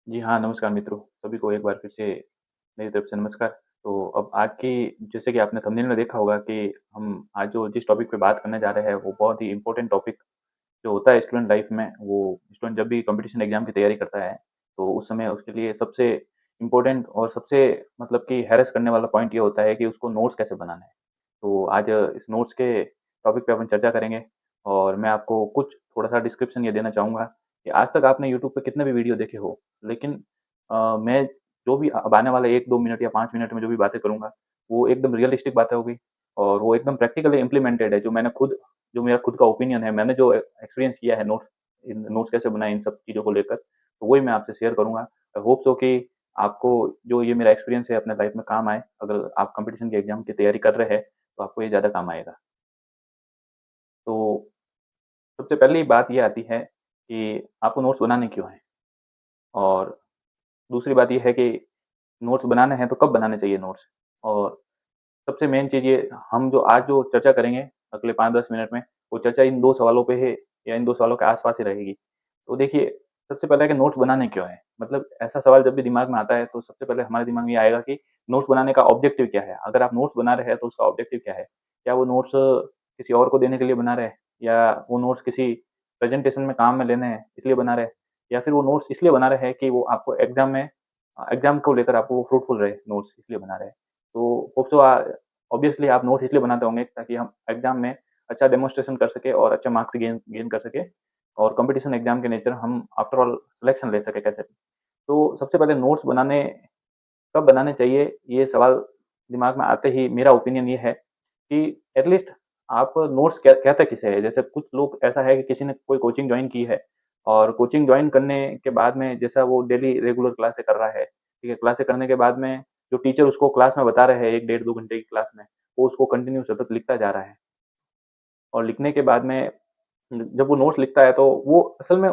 जी हाँ, नमस्कार मित्रों। सभी को एक बार फिर से मेरी तरफ से नमस्कार। तो अब आज की जैसे कि आपने थंबनेल में देखा होगा कि हम आज जो जिस टॉपिक पे बात करने जा रहे हैं, वो बहुत ही इम्पोर्टेंट टॉपिक जो होता है स्टूडेंट लाइफ में, वो स्टूडेंट जब भी कॉम्पिटिशन एग्ज़ाम की तैयारी करता है, तो उस समय उसके लिए सबसे इम्पोर्टेंट और सबसे मतलब कि हैरेस करने वाला पॉइंट ये होता है कि उसको नोट्स कैसे बनाना है। तो आज इस नोट्स के टॉपिक पे अपन चर्चा करेंगे और मैं आपको कुछ थोड़ा-सा डिस्क्रिप्शन ये देना चाहूँगा कि आज तक आपने यूट्यूब पे कितने भी वीडियो देखे हो, लेकिन मैं जो भी अब आने वाले 1-2 मिनट या 5 मिनट में जो भी बातें करूँगा, वो एकदम रियलिस्टिक बातें होगी और वो एकदम प्रैक्टिकली इम्प्लीमेंटेड है, जो मेरा खुद का ओपिनियन है, मैंने जो एक्सपीरियंस किया है इन नोट्स कैसे बनाए इन सब चीज़ों को लेकर, तो वही मैं आपसे शेयर करूँगा। आई होप सो कि आपको जो ये मेरा एक्सपीरियंस है अपने लाइफ में काम आए। अगर आप कॉम्पिटिशन के एग्ज़ाम की तैयारी कर रहे हैं, तो आपको ये ज़्यादा काम आएगा। तो सबसे पहली बात ये आती है कि आपको नोट्स बनाने क्यों हैं? और दूसरी बात ये है कि नोट्स बनाने हैं तो कब बनाने चाहिए नोट्स? और सबसे मेन चीज़ ये हम जो आज जो चर्चा करेंगे अगले 5-10 मिनट में, वो चर्चा इन 2 सवालों पे है या इन 2 सवालों के आस-पास ही रहेगी। तो देखिए, सबसे पहले है कि नोट्स बनाने क्यों हैं? मतलब ऐसा सवाल जब भी दिमाग में आता है तो सबसे पहले हमारे दिमाग में ये आएगा कि नोट्स बनाने का ऑब्जेक्टिव क्या है? अगर आप नोट्स बना रहे हैं तो उसका ऑब्जेक्टिव क्या है? क्या वो नोट्स किसी और को देने के लिए बना रहे हैं? या वो नोट्स किसी प्रेज़ेंटेशन में काम में लेने हैं इसलिए बना रहे हैं? या फिर वो नोट्स इसलिए बना रहे हैं कि वो आपको एग्ज़ाम को लेकर आपको वो फ्रूटफुल रहे नोट्स इसलिए बना रहे हैं। तो होप सो ऑब्वियसली आप नोट्स इसलिए बनाते होंगे ताकि हम एग्ज़ाम में अच्छा डेमोंस्ट्रेशन कर सकें और अच्छे मार्क्स गेन गेन कर सकें और कॉम्पिटिशन एग्ज़ाम के नेचर हम आफ्टर ऑल सिलेक्शन ले सकें कैसे भी। तो सबसे पहले नोट्स बनाने कब बनाने चाहिए, ये सवाल दिमाग में आते ही मेरा ओपिनियन ये है कि एट लीस्ट आप नोट्स कहते किसे हैं? जैसे कुछ लोग ऐसा है कि किसी ने कोई कोचिंग जॉइन की है और कोचिंग जॉइन करने के बाद में जैसा वो डेली रेगुलर क्लासें कर रहा है, ठीक है? क्लासें करने के बाद में जो टीचर उसको क्लास में बता रहे हैं 1 डेढ़ 2 घंटे की क्लास में, वो उसको कंटिन्यू सतत लिखता जा रहा है और लिखने के बाद में जब वो नोट्स लिखता है तो वो असल में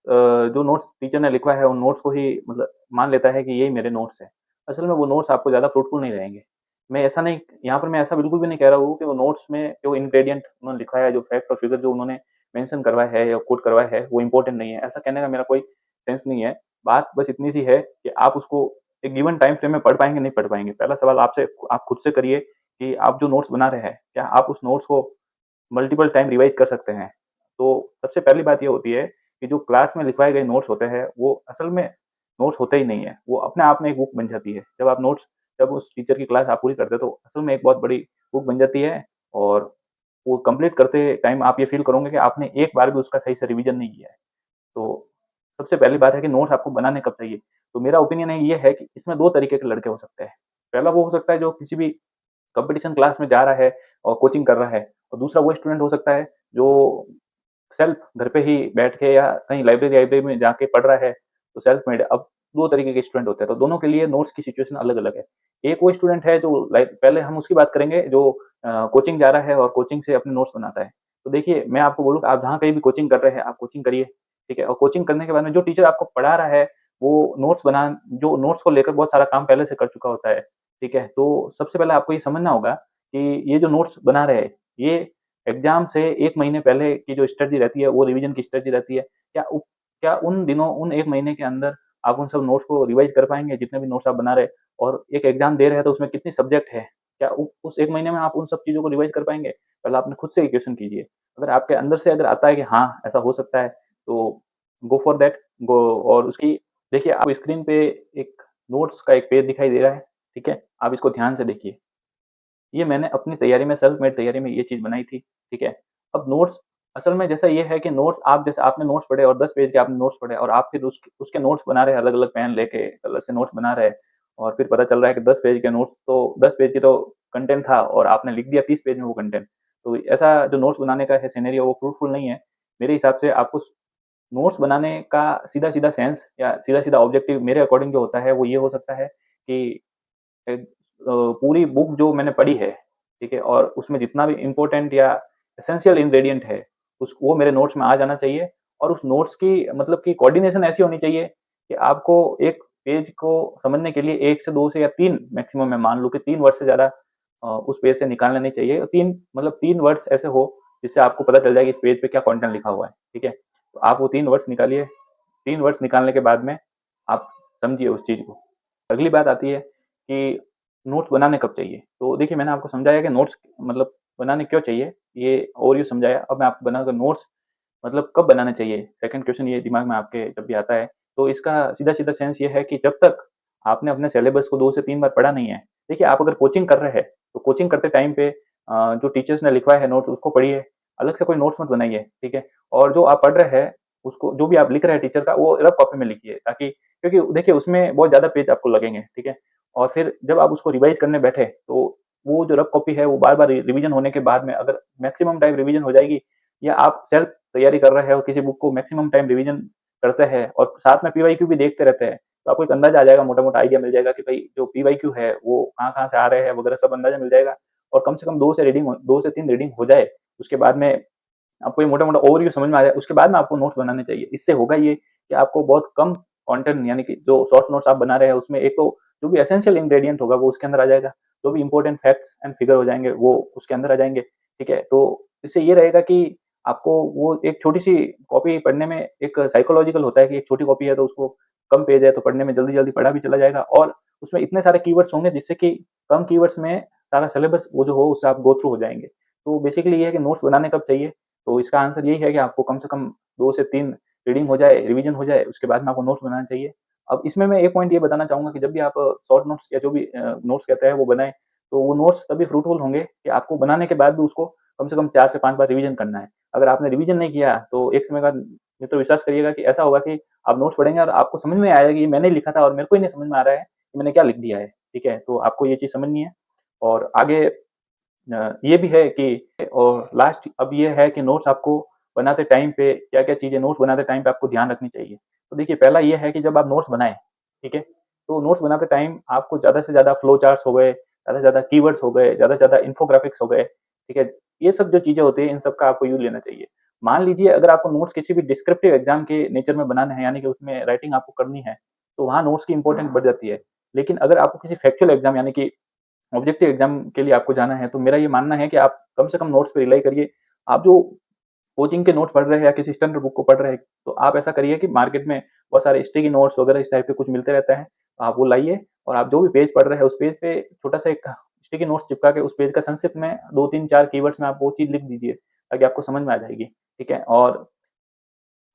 जो नोट्स टीचर ने लिखवा है उन नोट्स को ही मतलब मान लेता है कि यही मेरे नोट्स हैं। असल में वो नोट्स आपको ज़्यादा फ्रूटफुल नहीं रहेंगे। मैं ऐसा नहीं यहाँ पर मैं ऐसा बिल्कुल भी नहीं कह रहा हूँ कि वो नोट्स में जो इंग्रीडिएंट उन्होंने लिखा है, जो फैक्ट और फिगर जो उन्होंने मेंशन करवाया है या कोट करवाया है, वो इम्पोर्टेंट नहीं है। ऐसा कहने का मेरा कोई सेंस नहीं है। बात बस इतनी सी है कि आप उसको एक गिवन टाइम फ्रेम में पढ़ पाएँगे, नहीं पढ़ पाएँगे। पहला सवाल आपसे आप खुद से करिए कि आप जो नोट्स बना रहे हैं, क्या आप उस नोट्स को मल्टीपल टाइम रिवाइज़ कर सकते हैं। तो सबसे पहली बात ये होती है कि जो क्लास में लिखवाए गए नोट्स होते हैं, वो असल में नोट्स होते ही नहीं है। वो अपने आप में एक बुक बन जाती है। जब उस टीचर की क्लास आप पूरी करते हैं, तो असल में एक बहुत बड़ी बुक बन जाती है और वो कंप्लीट करते टाइम आप ये फ़ील करोगे कि आपने एक बार भी उसका सही से रिवीजन नहीं किया है। तो सबसे पहली बात है कि नोट्स आपको बनाने कब चाहिए? तो मेरा ओपिनियन है ये है कि इसमें 2 तरीके के लड़के हो सकते हैं। पहला वो हो सकता है जो किसी भी कॉम्पिटिशन क्लास में जा रहा है और कोचिंग कर रहा है और दूसरा वो स्टूडेंट हो सकता है जो सेल्फ घर पे ही बैठ के या कहीं लाइब्रेरी वाइब्रेरी में जाके पढ़ रहा है, तो सेल्फ मेड अब 2 तरीके के स्टूडेंट होते हैं, तो दोनों के लिए नोट्स की सिचुएशन अलग-अलग है। एक वो स्टूडेंट है जो लाइक पहले हम उसकी बात करेंगे जो कोचिंग जा रहा है और कोचिंग से अपने नोट्स बनाता है। तो देखिए, मैं आपको बोलूँ आप जहाँ कहीं भी कोचिंग कर रहे हैं, आप कोचिंग करिए, ठीक है? और कोचिंग करने के बाद में जो टीचर आपको पढ़ा रहा है, वो जो नोट्स को लेकर बहुत सारा काम पहले से कर चुका होता है, ठीक है? तो सबसे पहले आपको ये समझना होगा कि ये जो नोट्स बना रहे हैं, ये एग्ज़ाम से 1 महीने पहले की जो स्ट्रैटेजी रहती है, वो रिवीजन की स्ट्रैटेजी रहती है। क्या उन दिनों, उन 1 महीने के अंदर आप उन सब नोट्स को रिवाइज़ कर पाएँगे, जितने भी नोट्स आप बना रहे हैं? और एक एग्ज़ाम दे रहे हैं, तो उसमें कितनी सब्जेक्ट है? क्या उ उस 1 महीने में आप उन सब चीज़ों को रिवाइज़ कर पाएँगे? पहले आपने खुद से ये क्वेश्चन कीजिए। अगर आपके अंदर से अगर आता है कि हाँ, ऐसा हो सकता है, तो गो फॉर दैट गो और उसकी देखिए, आपको स्क्रीन पे एक नोट्स का एक पेज दिखाई दे रहा है, ठीक है? आप इसको ध्यान से देखिए। ये मैंने अपनी तैयारी में सेल्फ मेड तैयारी में ये चीज़ बनाई थी, ठीक है? अब नोट्स असल में जैसा ये है कि नोट्स आप जैसे आपने नोट्स पढ़े और 10 पेज के आपने नोट्स पढ़े और आप फिर उसके नोट्स बना रहे हैं अलग-अलग पेन लेके, कलर से नोट्स बना रहे हैं और फिर पता चल रहा है कि 10 पेज के नोट्स तो 10 पेज की तो कंटेंट था और आपने लिख दिया 30 पेज में वो कंटेंट। तो ऐसा जो नोट्स बनाने का है सिनेरियो वो फ्रूटफुल नहीं है। मेरे हिसाब से आपको नोट्स बनाने का सीधा-सीधा सेंस या सीधा-सीधा ऑब्जेक्टिव मेरे अकॉर्डिंग जो होता है वो ये हो सकता है कि एक पूरी बुक जो मैंने पढ़ी है, ठीक है? और उसमें जितना भी इम्पोर्टेंट या एसेंशियल इंग्रीडिएंट है, उस वो मेरे नोट्स में आ जाना चाहिए और उस नोट्स की मतलब कि कोऑर्डिनेशन ऐसी होनी चाहिए कि आपको एक पेज को समझने के लिए 1 से 2 से या 3 मैक्सिमम मैं मान लूँ कि 3 वर्ड से ज़्यादा उस पेज से निकालना नहीं चाहिए। 3 मतलब 3 वर्ड्स ऐसे हो, जिससे आपको पता चल जाए कि इस पेज पे क्या कंटेंट लिखा हुआ है, ठीक है? तो आप वो 3 वर्ड्स निकालिए। 3 वर्ड्स निकालने के बाद में समझिए उस चीज़ को। अगली बात आती है कि नोट्स बनाने कब चाहिए? तो देखिए मैंने आपको समझाया कि नोट्स मतलब बनाने क्यों चाहिए, ये ओवरव्यू समझाया। अब मैं आपको बनाकर नोट्स मतलब कब बनाना चाहिए? सेकंड क्वेश्चन ये दिमाग में आपके जब भी आता है, तो इसका सीधा-सीधा सेंस ये है कि जब तक आपने अपने सिलेबस को 2 से 3 बार पढ़ा नहीं है। देखिए आप अगर कोचिंग कर रहे हैं, तो कोचिंग करते टाइम पे जो टीचर्स ने लिखवाया है नोट्स उसको पढ़िए, अलग से कोई नोट्स मत बनाइए, ठीक है? और जो आप पढ़ रहे हैं, उसको जो भी आप लिख रहे हैं टीचर का वो रफ कॉपी में लिखिए ताकि क्योंकि देखिए उसमें बहुत ज़्यादा पेज आपको लगेंगे, ठीक है? और फिर जब आप उसको रिवाइज़ करने बैठे, तो वो जो रफ कॉपी है वो बार-बार रिवीजन होने के बाद में अगर मैक्सिमम टाइम रिवीजन हो जाएगी या आप सेल्फ तैयारी कर रहे हो किसी बुक को मैक्सिमम टाइम रिवीजन करते हैं और साथ में पीवाईक्यू भी देखते रहते हैं, तो आपको एक अंदाजा आ जाएगा, मोटा-मोटा आइडिया मिल जाएगा कि भाई जो पीवाईक्यू है वो कहाँ-कहाँ से आ रहे हैं वगैरह सब अंदाजा मिल जाएगा और कम से कम 2 से 3 रीडिंग हो जाए, उसके बाद में आपको ये मोटा-मोटा ओवरव्यू समझ में आ जाए, उसके बाद में आपको नोट्स बनाने चाहिए। इससे होगा ये कि आपको बहुत कम कंटेंट यानी कि जो शॉर्ट नोट्स आप बना रहे हैं उसमें एक तो जो भी एसेंशियल इंग्रीडिएंट होगा वो उसके अंदर आ जाएगा, जो भी इम्पोर्टेंट फैक्ट्स एंड फिगर हो जाएँगे वो उसके अंदर आ जाएँगे, ठीक है? तो इससे ये रहेगा कि आपको वो एक छोटी-सी कॉपी पढ़ने में एक साइकोलॉजिकल होता है कि एक छोटी कॉपी है तो उसको कम पेज है तो पढ़ने में जल्दी-जल्दी पढ़ा भी चला जाएगा और उसमें इतने सारे कीवर्ड्स होंगे जिससे कि कम कीवर्ड्स में सारा सिलेबस वो जो हो उससे आप गो थ्रू हो जाएँगे। तो बेसिकली ये है कि नोट्स बनाने कब चाहिए? तो इसका आंसर यही है कि आपको कम से कम 2 से 3 रीडिंग हो जाए, रिवीजन हो जाए, उसके बाद में आपको नोट्स बनाना चाहिए। अब इसमें मैं एक पॉइंट ये बताना चाहूँगा कि जब भी आप शॉर्ट नोट्स या जो भी नोट्स कहते हैं वो बनाएँ, तो वो नोट्स तभी फ्रूटफुल होंगे कि आपको बनाने के बाद भी उसको कम से कम 4 से 5 बार रिवीजन करना है। अगर आपने रिवीजन नहीं किया, तो एक समय बाद ये तो विश्वास करिएगा कि ऐसा होगा कि आप नोट्स पढ़ेंगे और आपको समझ में आएगा कि ये मैंने लिखा था और मेरे को ही नहीं समझ में आ रहा है कि मैंने क्या लिख दिया है, ठीक है? तो आपको ये चीज़ समझनी है और आगे ये भी है कि और लास्ट अब ये है कि नोट्स आपको बनाते टाइम पे क्या-क्या चीज़ें नोट्स बनाते टाइम पे आपको ध्यान रखनी चाहिए। तो देखिए पहला ये है कि जब आप नोट्स बनाएँ, ठीक है? तो नोट्स बनाते टाइम आपको ज़्यादा से ज़्यादा फ्लो चार्ट्स हो गए, ज़्यादा से ज़्यादा कीवर्ड्स हो गए, ज़्यादा से ज़्यादा इन्फोग्राफिक्स हो गए, ठीक है? ये सब जो चीज़ें होती हैं इन सब का आपको यूज़ लेना चाहिए। मान लीजिए अगर आपको नोट्स किसी भी डिस्क्रिप्टिव एग्ज़ाम के नेचर में बनाने हैं यानी कि उसमें राइटिंग आपको करनी है, तो वहाँ नोट्स की इम्पोर्टेंस बढ़ जाती है। लेकिन अगर आपको किसी फैक्चुअल एग्ज़ाम यानी कि ऑब्जेक्टिव एग्जाम के लिए आपको जाना है, तो मेरा ये मानना है कि आप कम से कम नोट्स पे रिलाई करिए। आप जो कोचिंग के नोट्स पढ़ रहे हैं या किसी स्टैंडर्ड बुक को पढ़ रहे हैं, तो आप ऐसा करिए कि मार्केट में बहुत सारे स्टिकी नोट्स वगैरह इस टाइप के कुछ मिलते रहते हैं। आप वो लाइए और आप जो भी पेज पढ़ रहे हैं, उस पेज पे छोटा-सा एक स्टिकी नोट्स चिपका के उस पेज का संक्षिप्त में 2, 3, 4 कीवर्ड्स में आप वो चीज़ लिख दीजिए, ताकि आपको समझ में आ जाएगी, ठीक है? और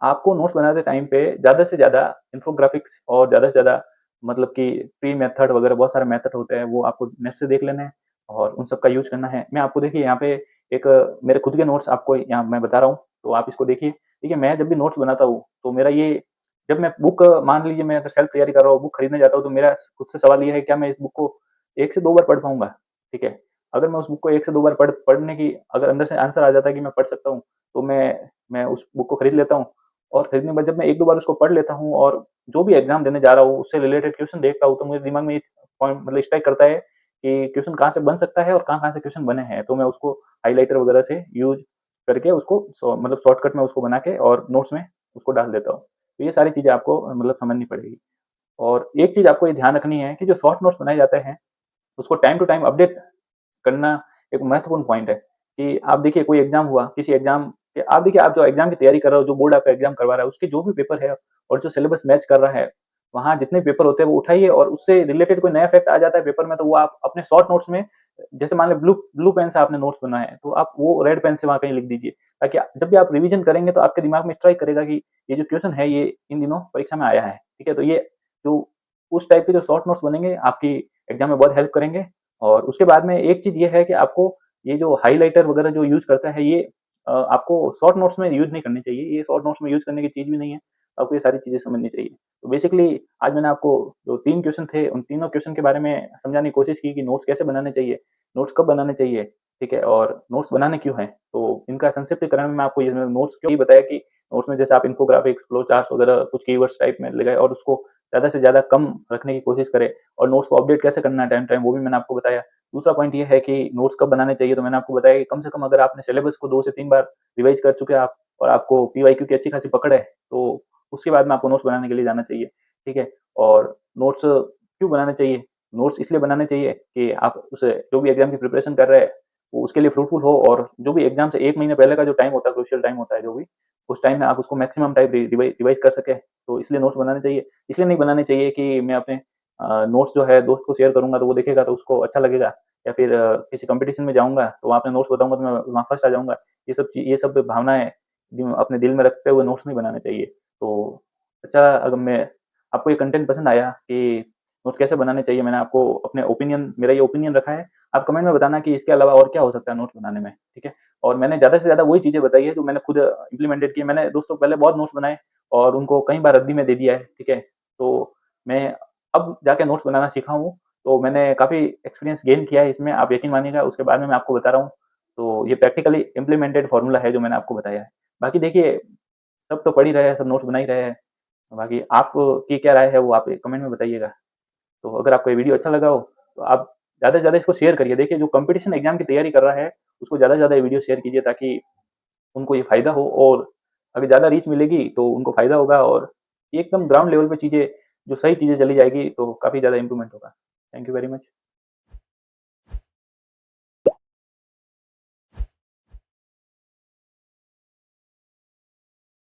आपको नोट्स बनाते टाइम पे ज़्यादा से ज़्यादा इन्फोग्राफिक्स और ज़्यादा से ज़्यादा मतलब कि फ्री मेथड वगैरह बहुत सारे मेथड होते हैं, वो आपको नेट से देख लेने हैं और उन सब का यूज़ करना है। मैं आपको देखिए यहाँ पे एक मेरे खुद के नोट्स आपको यहाँ मैं बता रहा हूँ, तो आप इसको देखिए। देखिए मैं जब भी नोट्स बनाता हूँ, तो मेरा ये जब मैं बुक मान लीजिए मैं अगर सेल्फ तैयारी कर रहा हूँ, बुक खरीदने जाता हूँ, तो मेरा खुद से सवाल ये है क्या मैं इस बुक को 1 से 2 बार पढ़ पाऊँगा? ठीक है। अगर मैं उस बुक को 1 से 2 बार पढ़ने की अगर अंदर से आंसर आ जाता है कि मैं पढ़ सकता हूँ, तो मैं उस बुक को खरीद लेता हूँ और खरीदने के बाद जब मैं 1-2 बार उसको पढ़ लेता हूँ और जो भी एग्ज़ाम देने जा रहा हूँ, उससे रिलेटेड क्वेश्चन देखता हूँ, तो मेरे दिमाग में एक पॉइंट मतलब स्ट्राइक करता है कि क्वेश्चन कहाँ से बन सकता है और कहाँ-कहाँ से क्वेश्चन बने हैं। तो मैं उसको हाइलाइटर वगैरह से यूज़ करके उसको मतलब शॉर्टकट में उसको बना के और नोट्स में उसको डाल देता हूँ। तो ये सारी चीज़ें आपको मतलब समझनी पड़ेगी। और एक चीज़ आपको ये ध्यान रखनी है कि जो शॉर्ट नोट्स बनाए जाते हैं, उसको टाइम टू टाइम अपडेट करना एक महत्वपूर्ण पॉइंट है कि आप देखिए कोई एग्जाम हुआ, किसी एग्जाम के आप देखिए आप जो एग्जाम की तैयारी कर रहे हो, जो बोर्ड आपका एग्जाम करवा रहा है, उसके जो भी पेपर है और जो सिलेबस मैच कर रहा है, वहाँ जितने पेपर होते हैं वो उठाइए और उससे रिलेटेड कोई नया फैक्ट आ जाता है पेपर में, तो वो आप अपने शॉर्ट नोट्स में जैसे मान लें ब्लू ब्लू पेन से आपने नोट्स बनाए हैं, तो आप वो रेड पेन से वहाँ कहीं लिख दीजिए, ताकि जब भी आप रिवीजन करेंगे तो आपके दिमाग में स्ट्राइक करेगा कि ये जो क्वेश्चन है ये इन दिनों परीक्षा में आया है, ठीक है? तो ये जो उस टाइप के जो शॉर्ट नोट्स बनेंगे आपकी एग्जाम में बहुत हेल्प करेंगे। और उसके बाद में एक चीज़ ये है कि आपको ये जो हाइलाइटर वगैरह जो यूज़ करता है ये आपको शॉर्ट नोट्स में यूज़ नहीं करनी चाहिए। ये शॉर्ट नोट्स में यूज़ करने की चीज़ भी नहीं है। आपको ये सारी चीज़ें समझनी चाहिए। तो बेसिकली आज मैंने आपको जो 3 क्वेश्चन थे, उन तीनों क्वेश्चन के बारे में समझाने की कोशिश की कि नोट्स कैसे बनाने चाहिए, नोट्स कब बनाने चाहिए, ठीक है? और नोट्स बनाने क्यों हैं? तो इनका संक्षिप्तीकरण में मैं आपको ये नोट्स क्यों बताया कि नोट्स में जैसे आप इन्फोग्राफिक्स, फ्लो चार्ट्स वगैरह कुछ कीवर्ड्स टाइप में लगाए और उसको ज़्यादा से ज़्यादा कम रखने की कोशिश करें और नोट्स को अपडेट कैसे करना है टाइम टू टाइम, वो भी मैंने आपको बताया। दूसरा पॉइंट ये है कि नोट्स कब बनाने चाहिए, तो मैंने आपको बताया कि कम से कम अगर आपने सिलेबस को 2 से 3 बार रिवाइज़ कर चुके हैं आप और आपको पीवाईक्यू की अच्छी खासी पकड़ है, तो उसके बाद में आपको नोट्स बनाने के लिए जाना चाहिए, ठीक है? और नोट्स क्यों बनाने चाहिए? नोट्स इसलिए बनाने चाहिए कि आप उस जो भी एग्ज़ाम की प्रिपरेशन कर रहे हैं, वो उसके लिए फ्रूटफुल हो और जो भी एग्ज़ाम से 1 महीने पहले का जो टाइम होता है, क्रूशियल टाइम होता है जो भी, उस टाइम में आप उसको मैक्सिमम टाइम रिवाइज़ कर सकें, तो इसलिए नोट्स बनाने चाहिए। इसलिए नहीं बनाने चाहिए कि मैं अपने नोट्स जो है दोस्त को शेयर करूँगा तो वो देखेगा तो उसको अच्छा लगेगा, या फिर किसी कॉम्पिटिशन में जाऊँगा तो वहाँ पे नोट्स बताऊँगा तो मैं वहाँ फर्स्ट आ जाऊँगा। ये सब भावनाएँ अपने दिल में रखते हुए नोट्स नहीं बनाने चाहिए। तो अच्छा, अगर मैं आपको ये कंटेंट पसंद आया कि नोट्स कैसे बनाने चाहिए, मैंने आपको अपने ओपिनियन मेरा ये ओपिनियन रखा है। आप कमेंट में बताना कि इसके अलावा और क्या हो सकता है नोट्स बनाने में, ठीक है? और मैंने ज़्यादा से ज़्यादा वही चीज़ें बताई है जो मैंने खुद इम्प्लीमेंटेड की है। मैंने दोस्तों पहले बहुत नोट्स बनाए और उनको कई बार रद्दी में दे दिया है, ठीक है? तो मैं अब जाके नोट्स बनाना सीखा हूँ, तो मैंने काफ़ी एक्सपीरियंस गेन किया है इसमें, आप यकीन मानिएगा उसके बारे में मैं आपको बता रहा हूँ। तो ये प्रैक्टिकली इम्प्लीमेंटेड फ़ॉर्मूला है जो मैंने आपको बताया है। बाकी देखिए, सब तो पढ़ ही रहे हैं, सब नोट्स बना ही रहे हैं। बाकी आपकी क्या राय है वो आप कमेंट में बताइएगा। तो अगर आपको ये वीडियो अच्छा लगा हो, तो आप ज़्यादा से ज़्यादा इसको शेयर करिए। देखिए जो कॉम्पिटिशन एग्ज़ाम की तैयारी कर रहा है, उसको ज़्यादा से ज़्यादा ये वीडियो शेयर कीजिए ताकि उनको ये फ़ायदा हो, और अगर ज़्यादा रीच मिलेगी तो उनको फ़ायदा होगा, और एकदम ग्राउंड लेवल पे चीज़ें जो सही चीज़ें चली जाएगी तो काफ़ी ज़्यादा इम्प्रूवमेंट होगा। Thank you very much.